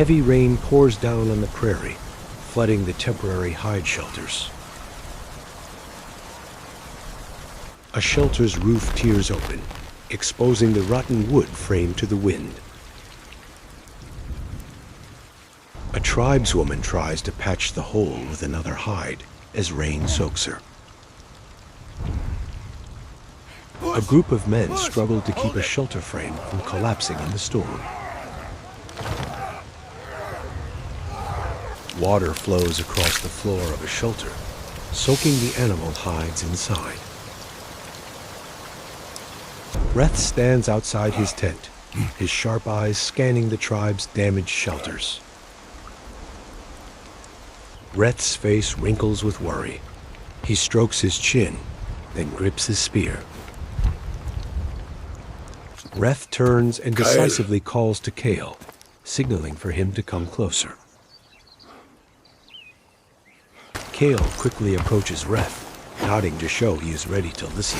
Heavy rain pours down on the prairie, flooding the temporary hide shelters. A shelter's roof tears open, exposing the rotten wood framed to the wind. A tribeswoman tries to patch the hole with another hide as rain soaks her. A group of men struggle to keep a shelter frame from collapsing in the storm. Water flows across the floor of a shelter, soaking the animal hides inside. Reth stands outside his tent, his sharp eyes scanning the tribe's damaged shelters. Reth's face wrinkles with worry. He strokes his chin, then grips his spear. Reth turns and decisively calls to Kael, signaling for him to come closer. Kael quickly approaches Reth, nodding to show he is ready to listen.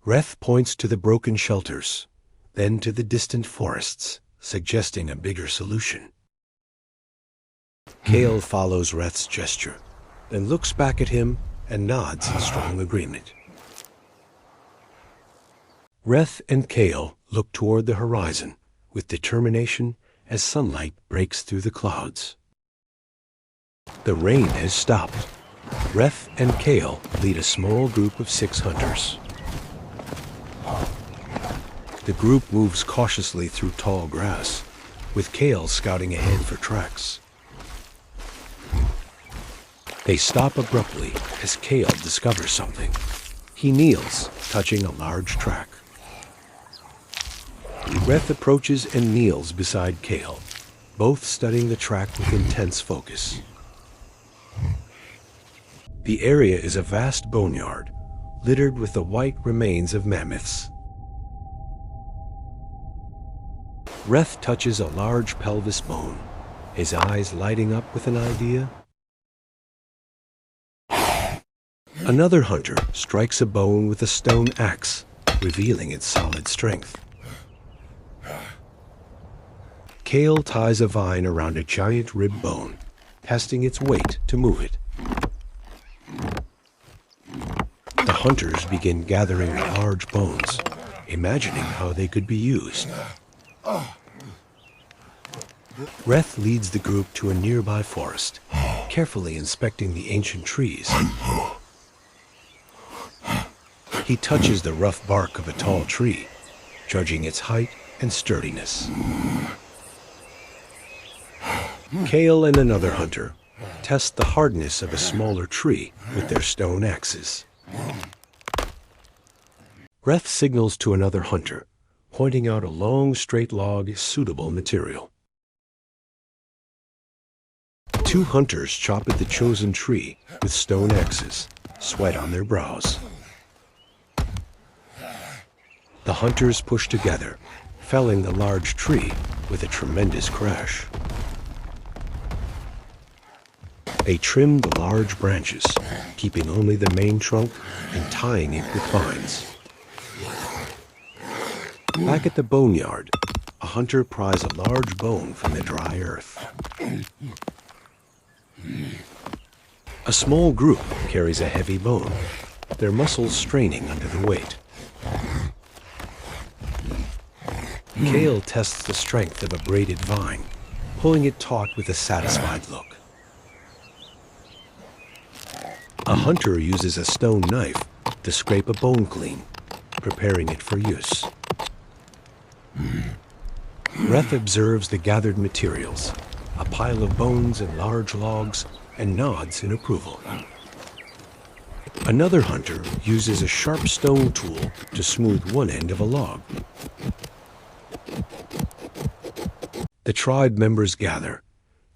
Reth points to the broken shelters, then to the distant forests, suggesting a bigger solution. Kael follows Reth's gesture, then looks back at him and nods in strong agreement. Reth and Kael look toward the horizon with determination as sunlight breaks through the clouds. The rain has stopped. Reth and Kael lead a small group of 6 hunters. The group moves cautiously through tall grass, with Kael scouting ahead for tracks. They stop abruptly as Kael discovers something. He kneels, touching a large track. Reth approaches and kneels beside Kael, both studying the track with intense focus. The area is a vast boneyard, littered with the white remains of mammoths. Reth touches a large pelvis bone, his eyes lighting up with an idea. Another hunter strikes a bone with a stone axe, revealing its solid strength. Kael ties a vine around a giant rib bone, testing its weight to move it. The hunters begin gathering the large bones, imagining how they could be used. Reth leads the group to a nearby forest, carefully inspecting the ancient trees. He touches the rough bark of a tall tree, judging its height and sturdiness. Kael and another hunter test the hardness of a smaller tree with their stone axes. Reth signals to another hunter, pointing out a long, straight log as suitable material. 2 hunters chop at the chosen tree with stone axes, sweat on their brows. The hunters push together, felling the large tree with a tremendous crash. They trim the large branches, keeping only the main trunk and tying it with vines. Back at the boneyard, a hunter pries a large bone from the dry earth. A small group carries a heavy bone, their muscles straining under the weight. Kael tests the strength of a braided vine, pulling it taut with a satisfied look. A hunter uses a stone knife to scrape a bone clean, preparing it for use. Reth observes the gathered materials, a pile of bones and large logs, and nods in approval. Another hunter uses a sharp stone tool to smooth one end of a log. The tribe members gather,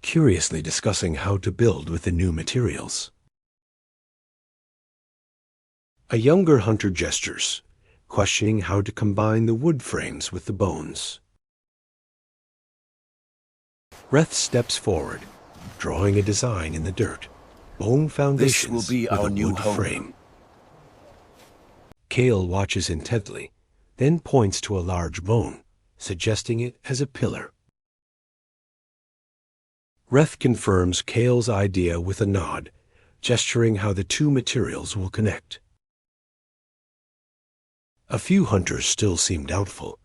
curiously discussing how to build with the new materials. A younger hunter gestures, questioning how to combine the wood frames with the bones. Reth steps forward, drawing a design in the dirt, bone foundations This will be with our a new wood home. frame. Kael watches intently, then points to a large bone, suggesting it as a pillar. Reth confirms Kael's idea with a nod, gesturing how the two materials will connect. A few hunters still seem doubtful,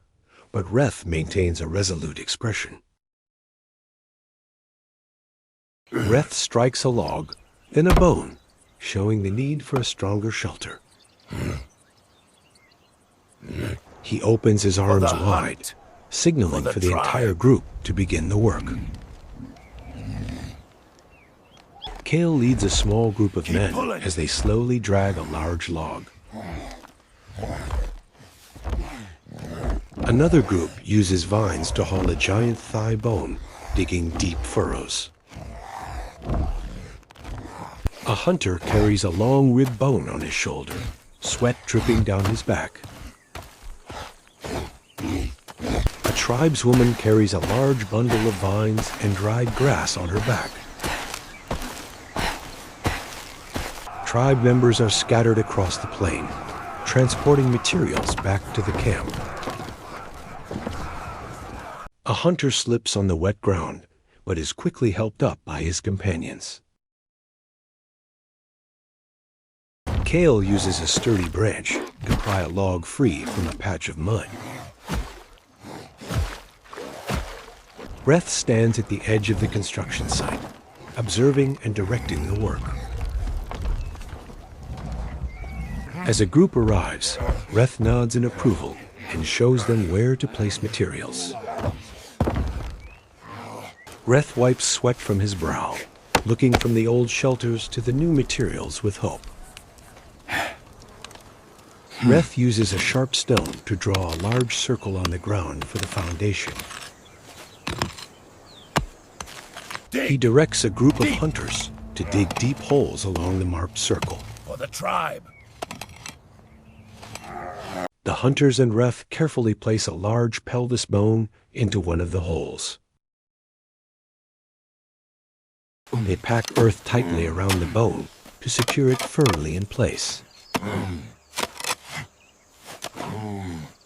but Reth maintains a resolute expression. Reth strikes a log, then a bone, showing the need for a stronger shelter. He opens his arms wide, signaling for the entire group to begin the work. Kael leads a small group of men as they slowly drag a large log. Another group uses vines to haul a giant thigh bone, digging deep furrows. A hunter carries a long rib bone on his shoulder, sweat dripping down his back. A tribeswoman carries a large bundle of vines and dried grass on her back. Tribe members are scattered across the plain, transporting materials back to the camp. A hunter slips on the wet ground, but is quickly helped up by his companions. Kael uses a sturdy branch to pry a log free from a patch of mud. Reth stands at the edge of the construction site, observing and directing the work. As a group arrives, Reth nods in approval and shows them where to place materials. Reth wipes sweat from his brow, looking from the old shelters to the new materials with hope. Reth uses a sharp stone to draw a large circle on the ground for the foundation. He directs a group of hunters to dig deep holes along the marked circle. For the tribe. The hunters and Reth carefully place a large pelvis bone into one of the holes. They pack earth tightly around the bone to secure it firmly in place.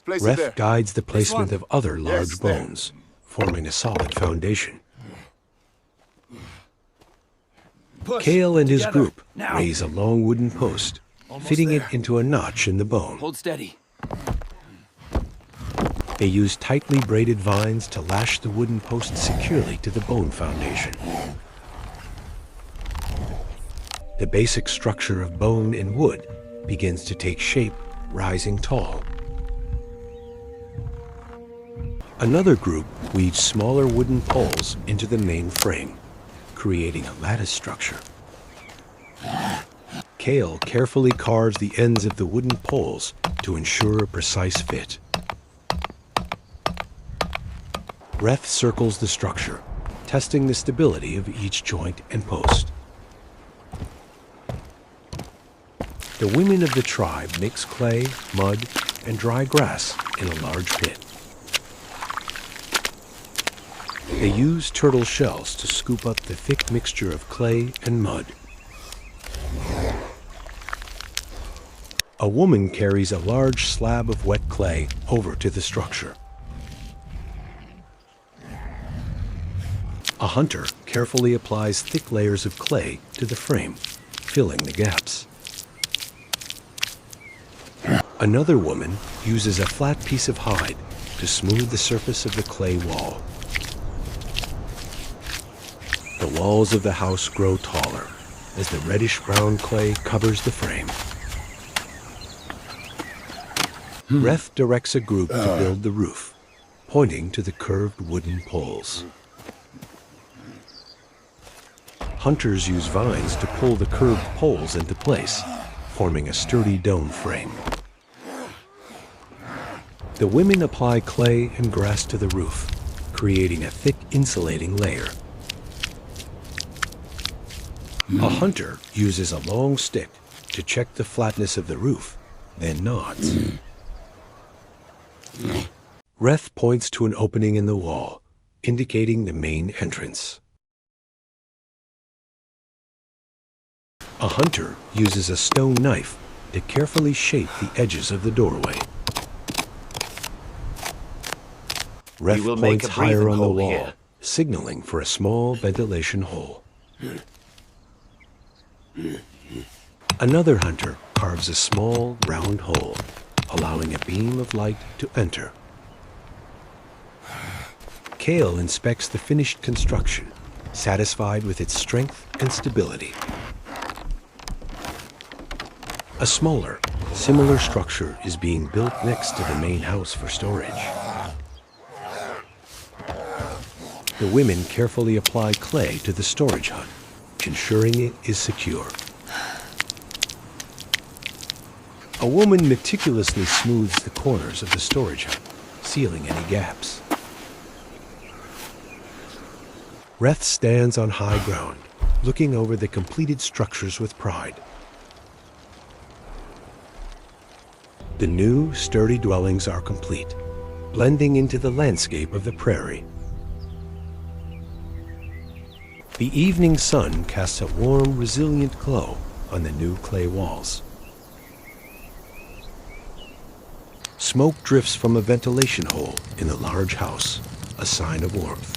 Reth guides the placement of other large bones, forming a solid foundation. Kael and his group raise a long wooden post, fitting it into a notch in the bone. Hold steady. They use tightly braided vines to lash the wooden post securely to the bone foundation. The basic structure of bone and wood begins to take shape, rising tall. Another group weaves smaller wooden poles into the main frame, creating a lattice structure. Kael carefully carves the ends of the wooden poles to ensure a precise fit. Reth circles the structure, testing the stability of each joint and post. The women of the tribe mix clay, mud, and dry grass in a large pit. They use turtle shells to scoop up the thick mixture of clay and mud. A woman carries a large slab of wet clay over to the structure. A hunter carefully applies thick layers of clay to the frame, filling the gaps. Another woman uses a flat piece of hide to smooth the surface of the clay wall. The walls of the house grow taller as the reddish-brown clay covers the frame. Reth directs a group to build the roof, pointing to the curved wooden poles. Hunters use vines to pull the curved poles into place, forming a sturdy dome frame. The women apply clay and grass to the roof, creating a thick insulating layer. A hunter uses a long stick to check the flatness of the roof, then nods. Reth points to an opening in the wall, indicating the main entrance. A hunter uses a stone knife to carefully shape the edges of the doorway. Reth will make points a breathing higher on the hole wall, here. signaling for a small ventilation hole. Another hunter carves a small, round hole, allowing a beam of light to enter. Kael inspects the finished construction, satisfied with its strength and stability. A smaller, similar structure is being built next to the main house for storage. The women carefully apply clay to the storage hut, ensuring it is secure. A woman meticulously smooths the corners of the storage hut, sealing any gaps. Reth stands on high ground, looking over the completed structures with pride. The new, sturdy dwellings are complete, blending into the landscape of the prairie. The evening sun casts a warm, resilient glow on the new clay walls. Smoke drifts from a ventilation hole in the large house, a sign of warmth.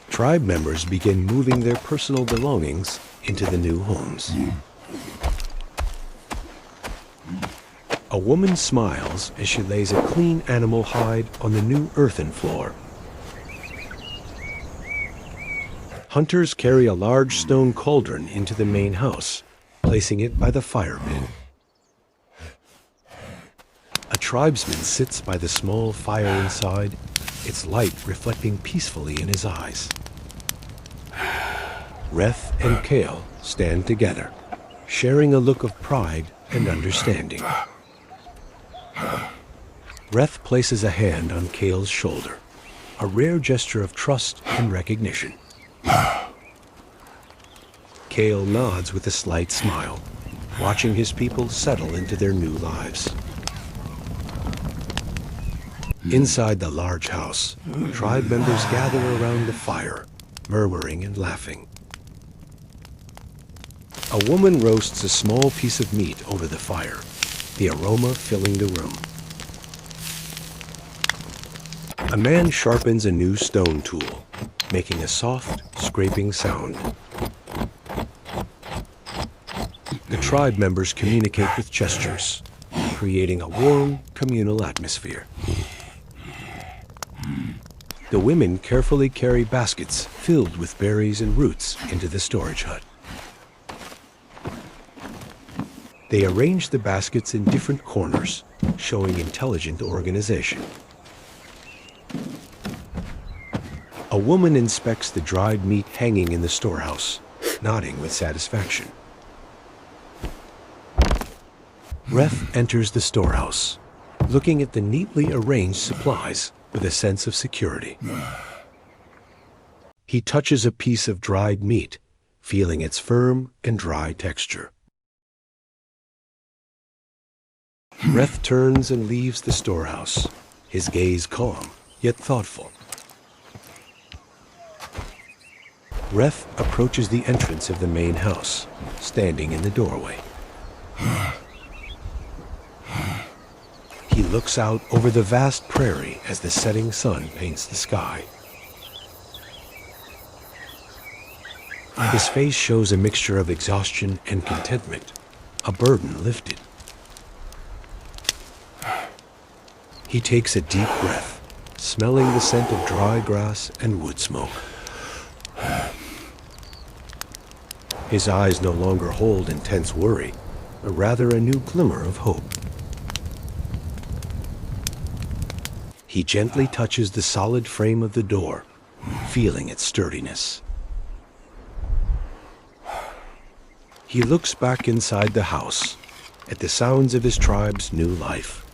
Tribe members begin moving their personal belongings into the new homes. A woman smiles as she lays a clean animal hide on the new earthen floor. Hunters carry a large stone cauldron into the main house, placing it by the fire pit. A tribesman sits by the small fire inside, its light reflecting peacefully in his eyes. Reth and Kael stand together, sharing a look of pride and understanding. Reth places a hand on Kael's shoulder, a rare gesture of trust and recognition. Kael nods with a slight smile, watching his people settle into their new lives. Inside the large house, tribe members gather around the fire, murmuring and laughing. A woman roasts a small piece of meat over the fire, the aroma filling the room. A man sharpens a new stone tool, making a soft, scraping sound. The tribe members communicate with gestures, creating a warm, communal atmosphere. The women carefully carry baskets filled with berries and roots into the storage hut. They arrange the baskets in different corners, showing intelligent organization. A woman inspects the dried meat hanging in the storehouse, nodding with satisfaction. Reth enters the storehouse, looking at the neatly arranged supplies with a sense of security. He touches a piece of dried meat, feeling its firm and dry texture. Reth turns and leaves the storehouse, his gaze calm, yet thoughtful. Reth approaches the entrance of the main house, standing in the doorway. He looks out over the vast prairie as the setting sun paints the sky. His face shows a mixture of exhaustion and contentment, a burden lifted. He takes a deep breath, smelling the scent of dry grass and wood smoke. His eyes no longer hold intense worry, but rather a new glimmer of hope. He gently touches the solid frame of the door, feeling its sturdiness. He looks back inside the house, at the sounds of his tribe's new life.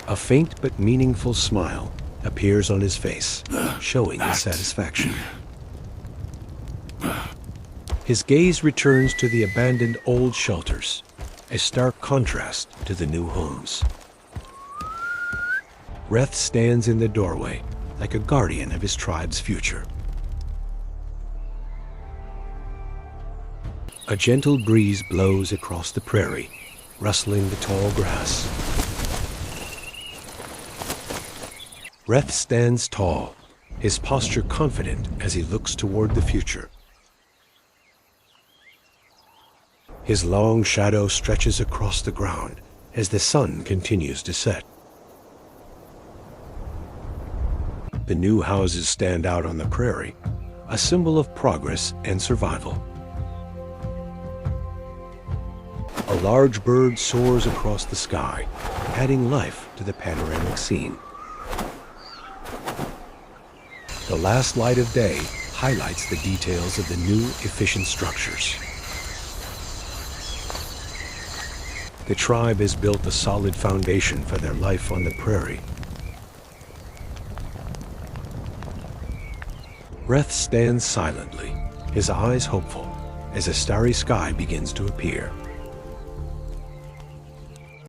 A faint but meaningful smile appears on his face, showing his satisfaction. His gaze returns to the abandoned old shelters, a stark contrast to the new homes. Reth stands in the doorway, like a guardian of his tribe's future. A gentle breeze blows across the prairie, rustling the tall grass. Reth stands tall, his posture confident as he looks toward the future. His long shadow stretches across the ground as the sun continues to set. The new houses stand out on the prairie, a symbol of progress and survival. A large bird soars across the sky, adding life to the panoramic scene. The last light of day highlights the details of the new, efficient structures. The tribe has built a solid foundation for their life on the prairie. Reth stands silently, his eyes hopeful, as a starry sky begins to appear.